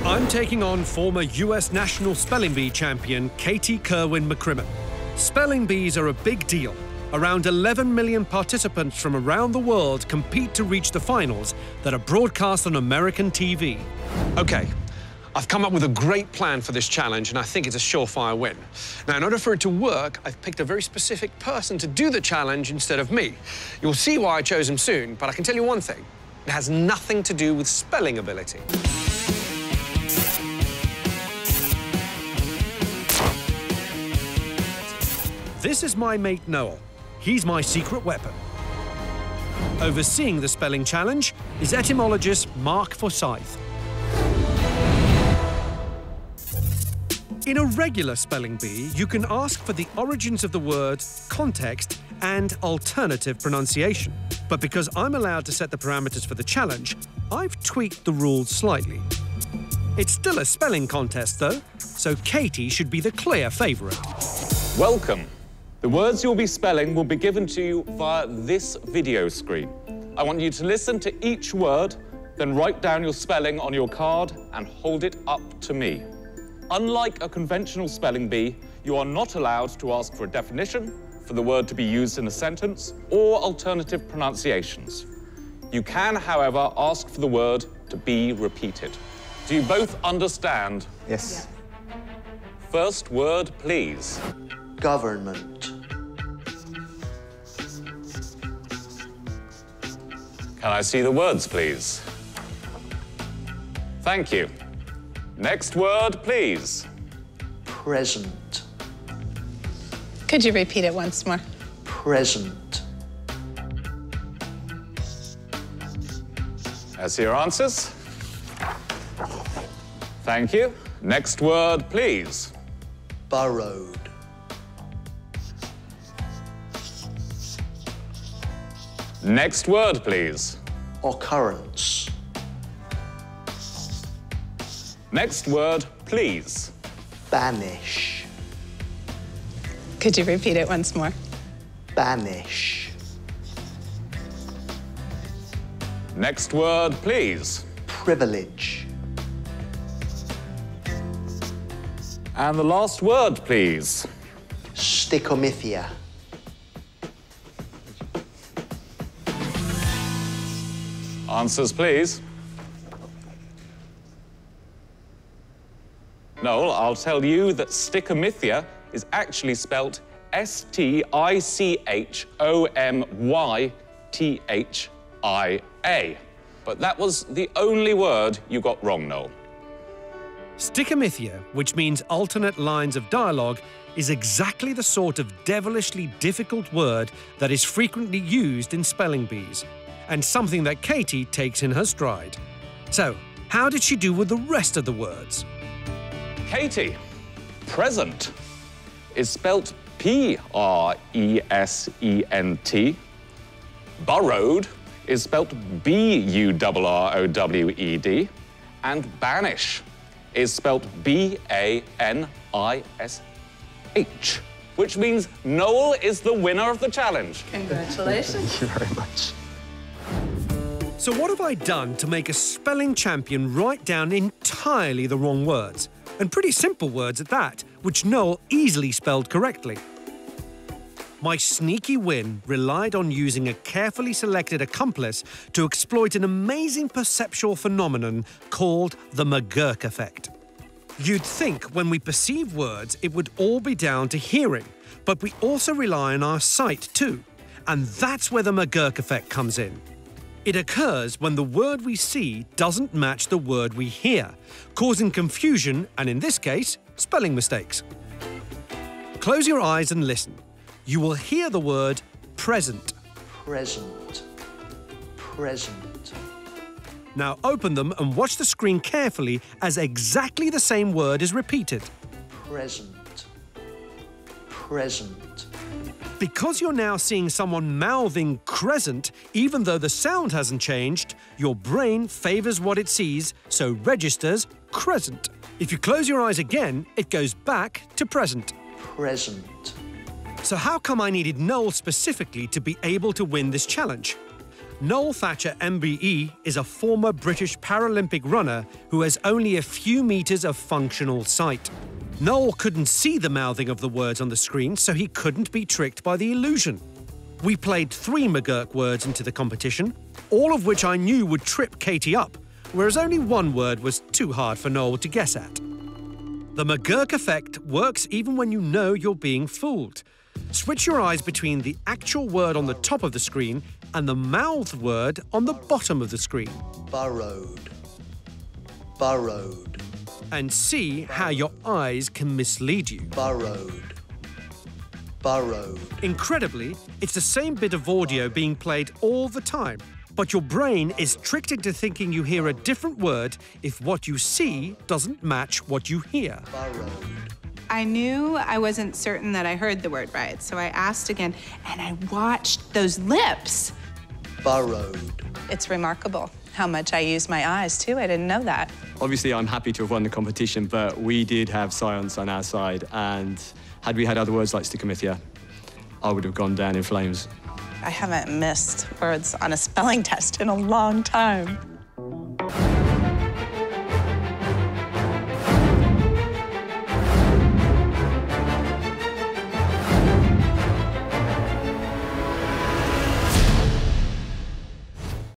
I'm taking on former US National Spelling Bee champion Katie Kerwin-McCrimmon. Spelling bees are a big deal. Around 11 million participants from around the world compete to reach the finals that are broadcast on American TV. Okay, I've come up with a great plan for this challenge, and I think it's a surefire win. Now, in order for it to work, I've picked a very specific person to do the challenge instead of me. You'll see why I chose him soon, but I can tell you one thing. It has nothing to do with spelling ability. This is my mate Noel. He's my secret weapon. Overseeing the spelling challenge is etymologist Mark Forsyth. In a regular spelling bee, you can ask for the origins of the word, context, and alternative pronunciation. But because I'm allowed to set the parameters for the challenge, I've tweaked the rules slightly. It's still a spelling contest, though, so Katie should be the clear favourite. Welcome. The words you'll be spelling will be given to you via this video screen. I want you to listen to each word, then write down your spelling on your card and hold it up to me. Unlike a conventional spelling bee, you are not allowed to ask for a definition, for the word to be used in a sentence, or alternative pronunciations. You can, however, ask for the word to be repeated. Do you both understand? Yes. Yeah. First word, please. Government. Can I see the words, please? Thank you. Next word, please. Present. Could you repeat it once more? Present. I see your answers. Thank you. Next word, please. Borrowed. Next word, please. Occurrence. Next word, please. Banish. Could you repeat it once more? Banish. Next word, please. Privilege. And the last word, please. Stickomythia. Answers, please. Noel, I'll tell you that stickomythia is actually spelt S-T-I-C-H-O-M-Y-T-H-I-A. But that was the only word you got wrong, Noel. Stickomythia, which means alternate lines of dialogue, is exactly the sort of devilishly difficult word that is frequently used in spelling bees, and something that Katie takes in her stride. So, how did she do with the rest of the words? Katie, present is spelt P-R-E-S-E-N-T. Borrowed is spelt B-U-R-R-O-W-E-D. And banish is spelt B-A-N-I-S-H, which means Noel is the winner of the challenge. Congratulations. Thank you very much. So what have I done to make a spelling champion write down entirely the wrong words? And pretty simple words at that, which Noel easily spelled correctly. My sneaky win relied on using a carefully selected accomplice to exploit an amazing perceptual phenomenon called the McGurk effect. You'd think when we perceive words, it would all be down to hearing, but we also rely on our sight too. And that's where the McGurk effect comes in. It occurs when the word we see doesn't match the word we hear, causing confusion and, in this case, spelling mistakes. Close your eyes and listen. You will hear the word present. Present. Present. Now open them and watch the screen carefully as exactly the same word is repeated. Present. Present. Because you're now seeing someone mouthing crescent, even though the sound hasn't changed, your brain favours what it sees, so registers crescent. If you close your eyes again, it goes back to present. Present. So how come I needed Noel specifically to be able to win this challenge? Noel Thatcher MBE is a former British Paralympic runner who has only a few meters of functional sight. Noel couldn't see the mouthing of the words on the screen, so he couldn't be tricked by the illusion. We played 3 McGurk words into the competition, all of which I knew would trip Katie up, whereas only one word was too hard for Noel to guess at. The McGurk effect works even when you know you're being fooled. Switch your eyes between the actual word on the top of the screen and the mouthed word on the bottom of the screen. Burrowed. Burrowed. And see how your eyes can mislead you. Burrowed. Burrowed. Incredibly, it's the same bit of audio being played all the time, but your brain is tricked into thinking you hear a different word if what you see doesn't match what you hear. Burrowed. I knew I wasn't certain that I heard the word right, so I asked again, and I watched those lips. Burrowed. It's remarkable how much I use my eyes, too. I didn't know that. Obviously, I'm happy to have won the competition, but we did have science on our side, and had we had other words like stichomythia, I would have gone down in flames. I haven't missed words on a spelling test in a long time.